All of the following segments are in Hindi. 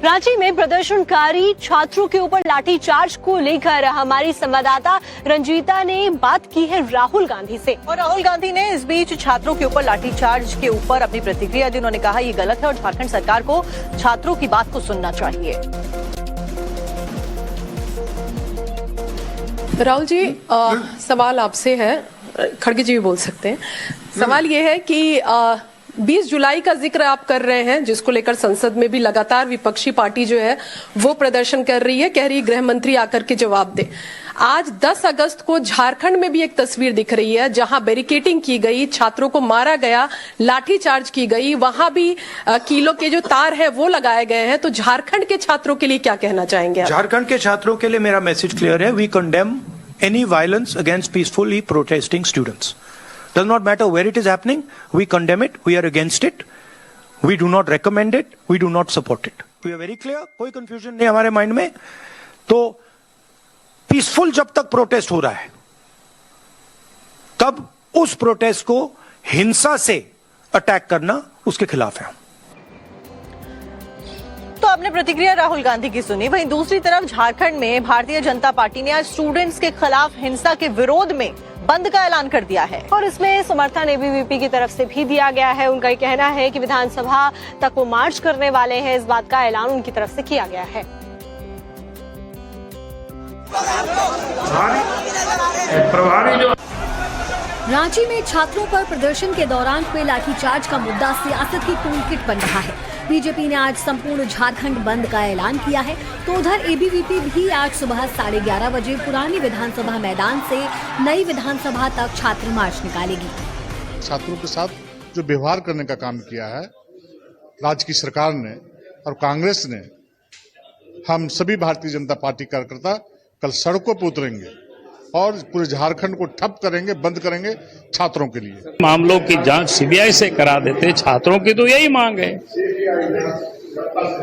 रांची में प्रदर्शनकारी छात्रों के ऊपर लाठीचार्ज को लेकर हमारी संवाददाता रंजीता ने बात की है राहुल गांधी से। और राहुल गांधी ने इस बीच छात्रों के ऊपर लाठीचार्ज के ऊपर अपनी प्रतिक्रिया दी। उन्होंने कहा ये गलत है और झारखंड सरकार को छात्रों की बात को सुनना चाहिए। राहुल जी, सवाल आपसे है, खड़गे जी भी बोल सकते हैं। सवाल ये है कि 20 जुलाई का जिक्र आप कर रहे हैं, जिसको लेकर संसद में भी लगातार विपक्षी पार्टी जो है वो प्रदर्शन कर रही है, कह रही गृह मंत्री आकर के जवाब दे। आज 10 अगस्त को झारखंड में भी एक तस्वीर दिख रही है जहां बैरिकेडिंग की गई, छात्रों को मारा गया, लाठीचार्ज की गई, वहां भी कीलों के जो तार है वो लगाए गए हैं। तो झारखंड के छात्रों के लिए क्या कहना चाहेंगे आप? झारखंड के छात्रों के लिए मेरा मैसेज क्लियर है। We condemn any violence against peacefully protesting students. Does not matter where it is happening, we condemn it, we are against it, we do not recommend it, we do not support it. We are very clear, कोई confusion नहीं हमारे माइंड में। तो पीसफुल जब तक प्रोटेस्ट हो रहा है तब उस प्रोटेस्ट को हिंसा से अटैक करना उसके खिलाफ है। तो आपने प्रतिक्रिया राहुल गांधी की सुनी। वहीं दूसरी तरफ झारखंड में भारतीय जनता पार्टी ने आज स्टूडेंट्स के खिलाफ हिंसा के विरोध में बंद का ऐलान कर दिया है और इसमें समर्थन एबीवीपी की तरफ से भी दिया गया है। उनका ये कहना है कि विधानसभा तक वो मार्च करने वाले हैं। इस बात का ऐलान उनकी तरफ से किया गया है। रांची में छात्रों पर प्रदर्शन के दौरान हुए लाठीचार्ज का मुद्दा सियासत की टूल किट बन रहा है। बीजेपी ने आज संपूर्ण झारखंड बंद का ऐलान किया है, तो उधर एबीवीपी भी आज सुबह 11:30 बजे पुरानी विधानसभा मैदान से नई विधानसभा तक छात्र मार्च निकालेगी। छात्रों के साथ जो व्यवहार करने का काम किया है राज्य की सरकार ने और कांग्रेस ने, हम सभी भारतीय जनता पार्टी कार्यकर्ता कल सड़कों पर उतरेंगे और पूरे झारखंड को ठप करेंगे, बंद करेंगे छात्रों के लिए। मामलों की जांच सीबीआई से करा देते, छात्रों की तो यही मांग है।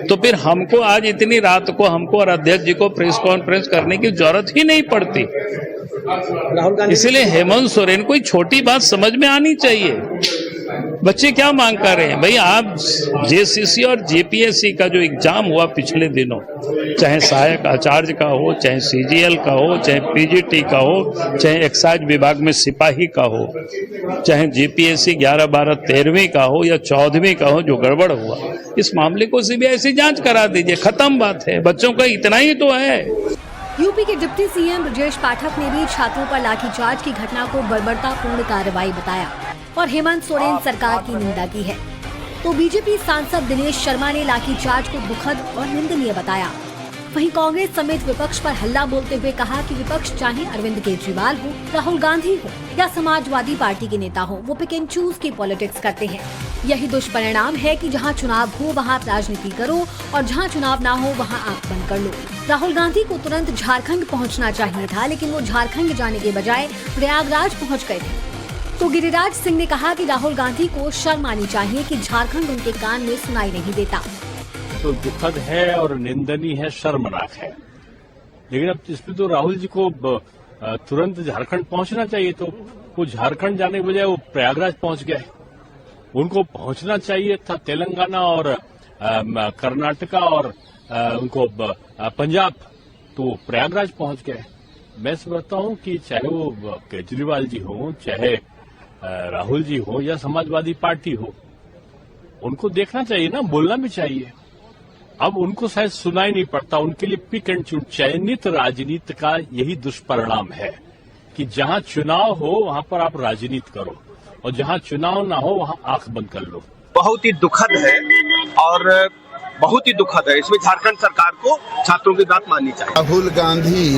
तो फिर हमको आज इतनी रात को हमको और अध्यक्ष जी को प्रेस कॉन्फ्रेंस करने की जरूरत ही नहीं पड़ती। इसलिए हेमंत सोरेन को छोटी बात समझ में आनी चाहिए। बच्चे क्या मांग कर रहे हैं? भाई आप जेसीसी और जेपीएससी का जो एग्जाम हुआ पिछले दिनों, चाहे सहायक आचार्य का हो, चाहे सीजीएल का हो, चाहे पीजीटी का हो, चाहे एक्साइज विभाग में सिपाही का हो, चाहे जीपीएससी 11, 12, 13वीं का हो या 14वीं का हो, जो गड़बड़ हुआ, इस मामले को सीबीआई से जांच करा दीजिए, खत्म बात है। बच्चों का इतना ही तो है। यूपी के डिप्टी सीएम ब्रजेश पाठक ने भी छात्रों पर लाठीचार्ज की घटना को बर्बरतापूर्ण कार्रवाई बताया और हेमंत सोरेन सरकार की निंदा की है। तो बीजेपी सांसद दिनेश शर्मा ने लाठीचार्ज को दुखद और निंदनीय बताया। वहीं कांग्रेस समेत विपक्ष पर हल्ला बोलते हुए कहा कि विपक्ष चाहे अरविंद केजरीवाल हो, राहुल गांधी हो या समाजवादी पार्टी के नेता हो, वो पिक एंड चूज की पॉलिटिक्स करते हैं। यही दुष्परिणाम है कि जहां चुनाव हो वहां राजनीति करो और जहां चुनाव ना हो वहां आंख बंद कर लो। राहुल गांधी को तुरंत झारखंड पहुंचना चाहिए था, लेकिन वो झारखंड जाने के बजाय प्रयागराज पहुंच गए थे। तो गिरिराज सिंह ने कहा कि राहुल गांधी को शर्म आनी चाहिए कि झारखंड उनके कान में सुनाई नहीं देता। तो दुखद है और निंदनीय है, शर्मनाक है। लेकिन अब इसमें तो राहुल जी को तुरंत झारखंड पहुंचना चाहिए, तो वो झारखंड जाने के बजाय वो प्रयागराज पहुंच गए। उनको पहुंचना चाहिए था तेलंगाना और कर्नाटका और उनको पंजाब, तो वो प्रयागराज पहुंच गए। मैं समझता हूं कि चाहे वो केजरीवाल जी हो, चाहे राहुल जी हो या समाजवादी पार्टी हो, उनको देखना चाहिए ना, बोलना भी चाहिए। अब उनको शायद सुनाई नहीं पड़ता। उनके लिए पिक एंड चूज, चयनित राजनीति का यही दुष्परिणाम है कि जहां चुनाव हो वहां पर आप राजनीति करो और जहां चुनाव ना हो वहां आंख बंद कर लो। बहुत ही दुखद है और बहुत ही दुखद है। इसमें झारखंड सरकार को छात्रों की बात माननी चाहिए। राहुल गांधी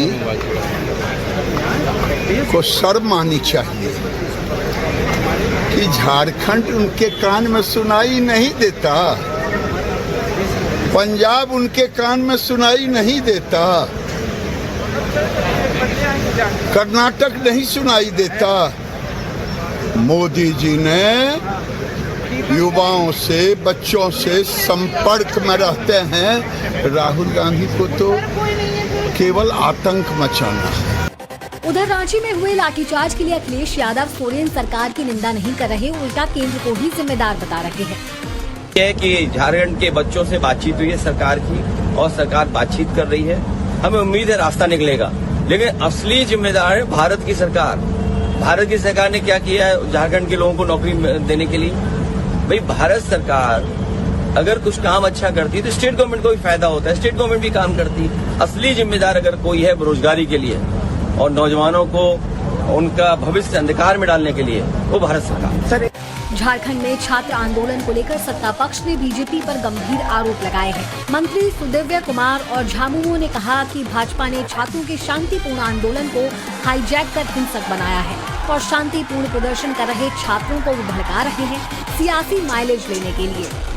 को शर्म आनी चाहिए कि झारखंड उनके कान में सुनाई नहीं देता, पंजाब उनके कान में सुनाई नहीं देता, कर्नाटक नहीं सुनाई देता। मोदी जी ने युवाओं से, बच्चों से संपर्क में रहते हैं। राहुल गांधी को तो केवल आतंक मचाना है। उधर रांची में हुए लाठीचार्ज के लिए अखिलेश यादव सोरेन सरकार की निंदा नहीं कर रहे, उल्टा केंद्र को ही जिम्मेदार बता रहे हैं। है कि झारखंड के बच्चों से बातचीत हुई है सरकार की और सरकार बातचीत कर रही है। हमें उम्मीद है रास्ता निकलेगा, लेकिन असली जिम्मेदार है भारत की सरकार। भारत की सरकार ने क्या किया है झारखंड के लोगों को नौकरी देने के लिए? भाई भारत सरकार अगर कुछ काम अच्छा करती है तो स्टेट गवर्नमेंट को भी फायदा होता है, स्टेट गवर्नमेंट भी काम करती है। असली जिम्मेदार अगर कोई है बेरोजगारी के लिए और नौजवानों को उनका भविष्य अंधकार में डालने के लिए, वो भारत सरकार। झारखंड में छात्र आंदोलन को लेकर सत्ता पक्ष ने बीजेपी पर गंभीर आरोप लगाए हैं। मंत्री सुदिव्य कुमार और झामुमो ने कहा कि भाजपा ने छात्रों के शांतिपूर्ण आंदोलन को हाईजैक कर हिंसक बनाया है और शांतिपूर्ण प्रदर्शन कर रहे छात्रों को वो भड़का रहे हैं सियासी माइलेज लेने के लिए।